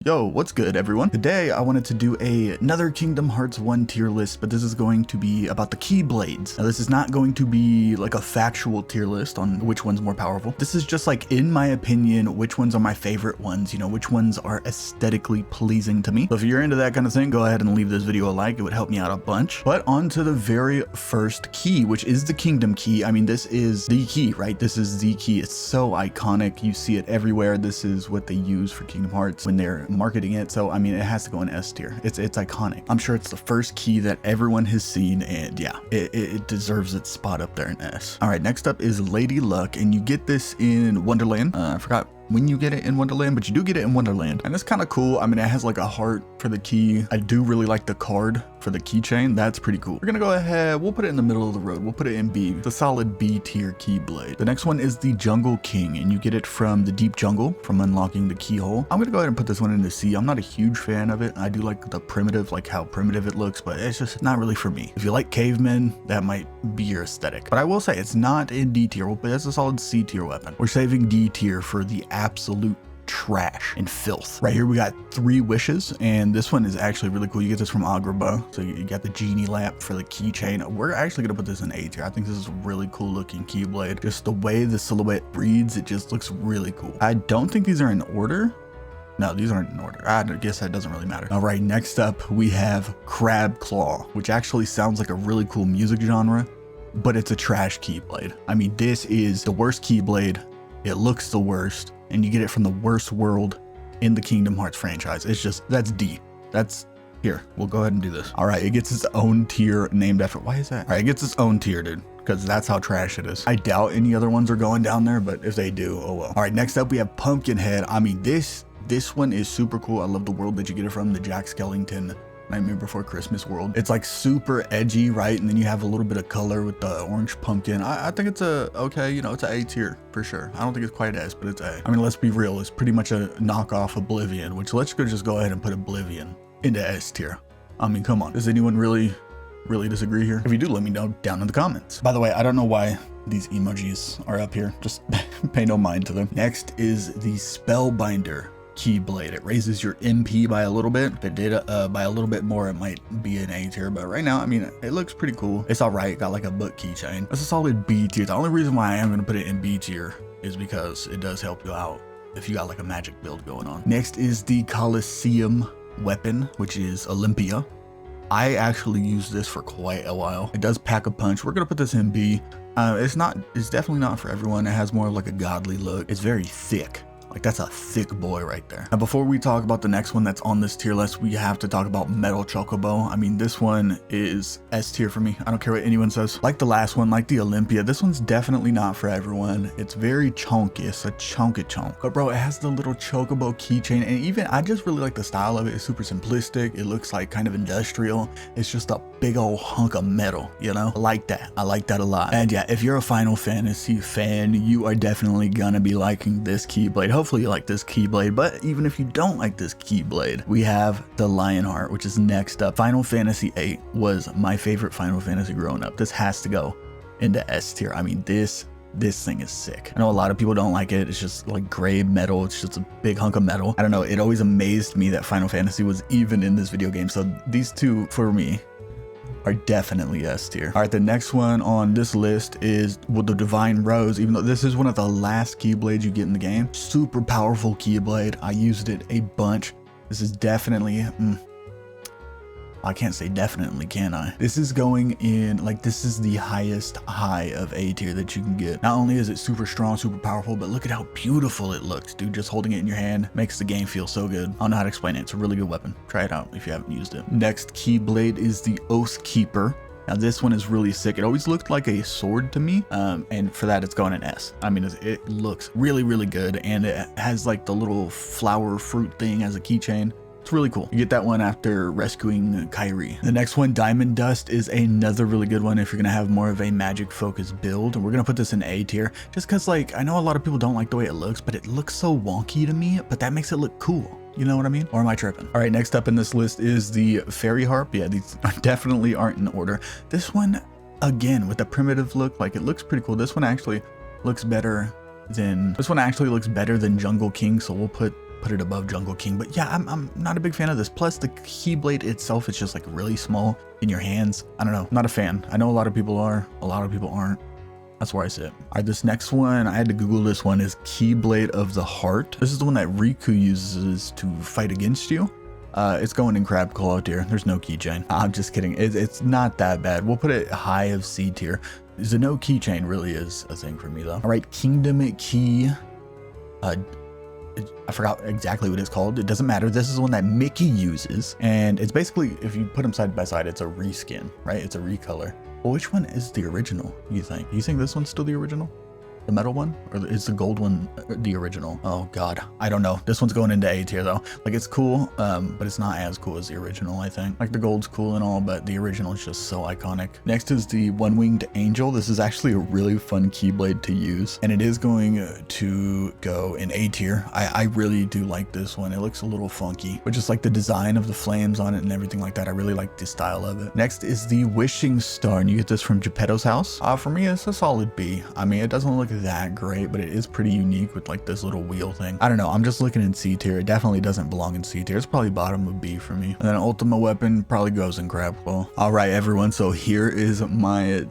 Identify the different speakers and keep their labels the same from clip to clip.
Speaker 1: Yo, what's good everyone? Today I wanted to do another Kingdom Hearts 1 tier list, but this is going to be about the Keyblades. Now this is not going to be like a factual tier list on which one's more powerful. This is just like, in my opinion, which ones are my favorite ones, you know, which ones are aesthetically pleasing to me. So if you're into that kind of thing, go ahead and leave this video a like, it would help me out a bunch. But on to the very first key, which is the Kingdom Key. I mean, this is the key, right? This is the key. It's so iconic. You see it everywhere. This is what they use for Kingdom Hearts when they're marketing it. So I mean, it has to go in S tier. It's iconic. I'm sure it's the first key that everyone has seen, and yeah, it deserves its spot up there in S. All right, next up is Lady Luck, and you get this in Wonderland. I forgot when you get it in Wonderland, but you do get it in Wonderland, and it's kind of cool. I mean, it has like a heart for the key. I do really like the card for the keychain. That's pretty cool. We're gonna go ahead, we'll put it in the middle of the road. We'll put it in B. It's a solid B tier Keyblade. The next one is the Jungle King, and you get it from the Deep Jungle from unlocking the keyhole. I'm gonna go ahead and put this one into C. I'm not a huge fan of it. I do like the primitive, like how primitive it looks, but it's just not really for me. If you like cavemen, that might be your aesthetic. But I will say it's not in D tier. But it's a solid C tier weapon. We're saving D tier for the absolute trash and filth. Right here we got 3 wishes, and this one is actually really cool. You get this from Agrabah, so you got the genie lamp for the keychain. We're actually gonna put this in A tier. I think this is a really cool looking Keyblade. Just the way the silhouette reads, it just looks really cool. I don't think these are in order. No, these aren't in order. I guess that doesn't really matter. All right, next up we have Crabclaw, which actually sounds like a really cool music genre, but it's a trash Keyblade. I mean, this is the worst Keyblade. It looks the worst, and you get it from the worst world in the Kingdom Hearts franchise. It's just, that's D. That's, here, we'll go ahead and do this. All right, it gets its own tier named after, why is that? All right, it gets its own tier, dude, because that's how trash it is. I doubt any other ones are going down there, but if they do, oh well. All right, next up we have Pumpkinhead. I mean, this one is super cool. I love the world that you get it from, the Jack Skellington Nightmare Before Christmas world. It's like super edgy, right? And then you have a little bit of color with the orange pumpkin. I think it's a okay, you know, it's an A tier for sure. I don't think it's quite S, but it's A. I mean, let's be real, it's pretty much a knockoff Oblivion, which let's just go ahead and put Oblivion into S tier. I mean, come on, does anyone really disagree here? If you do, let me know down in the comments. By the way, I don't know why these emojis are up here, just pay no mind to them. Next is the Spellbinder Keyblade. It raises your MP by a little bit. If it did by a little bit more, it might be an A tier, but right now, I mean, it looks pretty cool. It's all right. Got like a book keychain. That's a solid B tier. The only reason why I am going to put it in B tier is because it does help you out if you got like a magic build going on. Next is the Colosseum weapon, which is Olympia. I actually used this for quite a while. It does pack a punch. We're gonna put this in B. It's definitely not for everyone. It has more of like a godly look. It's very thick. Like, that's a thick boy right there. Now, before we talk about the next one that's on this tier list, we have to talk about Metal Chocobo. I mean, this one is S tier for me. I don't care what anyone says. Like the last one, like the Olympia, this one's definitely not for everyone. It's very chunky. It's a chunky chunk. But bro, it has the little Chocobo keychain, and even I just really like the style of it. It's super simplistic. It looks like kind of industrial. It's just a big old hunk of metal, you know? I like that. I like that a lot. And yeah, if you're a Final Fantasy fan, you are definitely gonna be liking this Keyblade. Hopefully you like this Keyblade, but even if you don't like this Keyblade, we have the Lionheart, which is next up. Final Fantasy VIII was my favorite Final Fantasy growing up. This has to go into S tier. I mean, this thing is sick. I know a lot of people don't like it. It's just like gray metal. It's just a big hunk of metal. I don't know. It always amazed me that Final Fantasy was even in this video game. So these two, for me, are definitely S tier. All right, the next one on this list is the Divine Rose. Even though this is one of the last Keyblades you get in the game, super powerful Keyblade. I used it a bunch. This is definitely, I can't say definitely, can I? This is going in, like, this is the highest high of A tier that you can get. Not only is it super strong, super powerful, but look at how beautiful it looks, dude. Just holding it in your hand makes the game feel so good. I don't know how to explain it. It's a really good weapon. Try it out if you haven't used it. Next Keyblade is the Oathkeeper. Now this one is really sick. It always looked like a sword to me, and for that it's going in S. I mean, it looks really good, and it has like the little flower fruit thing as a keychain. It's really cool. You get that one after rescuing Kyrie. The next one, Diamond Dust, is another really good one if you're gonna have more of a magic focused build. And we're gonna put this in A tier just because, like, I know a lot of people don't like the way it looks, but it looks so wonky to me, but that makes it look cool. You know what I mean? Or am I tripping? All right, next up in this list is the Fairy Harp. Yeah, these definitely aren't in order. This one, again, with the primitive look, like, it looks pretty cool. This one actually looks better than Jungle King, so we'll put put it above Jungle King. But yeah, I'm not a big fan of this. Plus the Keyblade itself is just like really small in your hands. I don't know, not a fan. I know a lot of people are, a lot of people aren't. That's where I sit. All right, this next one, I had to Google this one, is Keyblade of the Heart. This is the one that Riku uses to fight against you. It's going in Crabclaw tier. There's no keychain. I'm just kidding. It's not that bad. We'll put it high of C tier. The no keychain really is a thing for me though. All right, Kingdom Key. I forgot exactly what it's called. It doesn't matter. This is the one that Mickey uses. And it's basically, if you put them side by side, it's a reskin, right? It's a recolor. Well, which one is the original, you think? You think this one's still the original? The metal one? Or is the gold one the original? Oh God, I don't know. This one's going into A tier though. Like it's cool, but it's not as cool as the original, I think. Like the gold's cool and all, but the original is just so iconic. Next is the One-Winged Angel. This is actually a really fun Keyblade to use, and it is going to go in A tier. I really do like this one. It looks a little funky, but just like the design of the flames on it and everything like that, I really like the style of it. Next is the Wishing Star, and you get this from Geppetto's house. For me, it's a solid B. I mean, it doesn't look that great, but it is pretty unique with like this little wheel thing. I don't know, I'm just looking in C tier. It definitely doesn't belong in C tier. It's probably bottom of B for me. And then Ultima Weapon probably goes in Crabclaw. All right, everyone, so here is my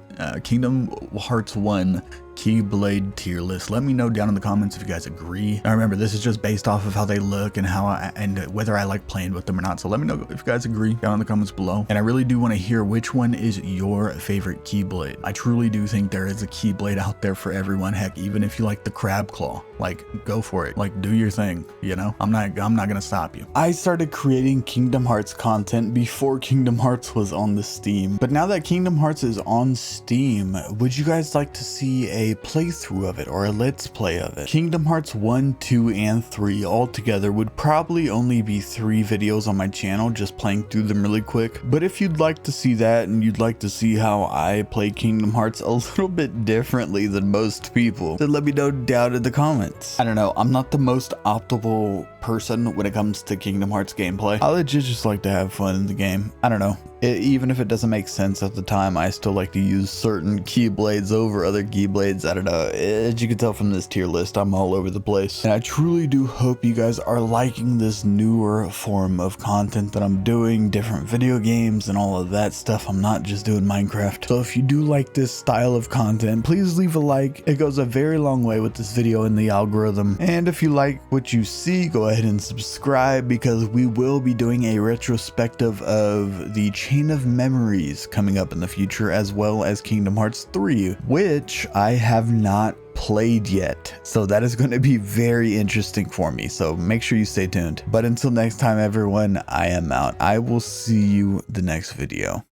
Speaker 1: Kingdom Hearts 1 Keyblade tier list. Let me know down in the comments if you guys agree. Now remember, this is just based off of how they look and how and whether I like playing with them or not. So let me know if you guys agree down in the comments below. And I really do want to hear which one is your favorite Keyblade. I truly do think there is a Keyblade out there for everyone. Heck, even if you like the Crabclaw, like go for it. Like do your thing, you know? I'm not gonna stop you. I started creating Kingdom Hearts content before Kingdom Hearts was on the Steam. But now that Kingdom Hearts is on Steam, would you guys like to see a playthrough of it or a let's play of it? Kingdom Hearts 1, 2, and 3 all together would probably only be 3 videos on my channel, just playing through them really quick. But if you'd like to see that and you'd like to see how I play Kingdom Hearts a little bit differently than most people, then let me know down in the comments. I don't know, I'm not the most optimal person when it comes to Kingdom Hearts gameplay. I legit just like to have fun in the game. I don't know. Even if it doesn't make sense at the time, I still like to use certain Keyblades over other Keyblades. I don't know. As you can tell from this tier list, I'm all over the place. And I truly do hope you guys are liking this newer form of content that I'm doing, different video games and all of that stuff. I'm not just doing Minecraft. So if you do like this style of content, please leave a like. It goes a very long way with this video in the algorithm. And if you like what you see, go ahead and subscribe, because we will be doing a retrospective of the Chain of Memories coming up in the future, as well as Kingdom Hearts 3, which I have not played yet. So that is going to be very interesting for me. So make sure you stay tuned. But until next time, everyone, I am out. I will see you the next video.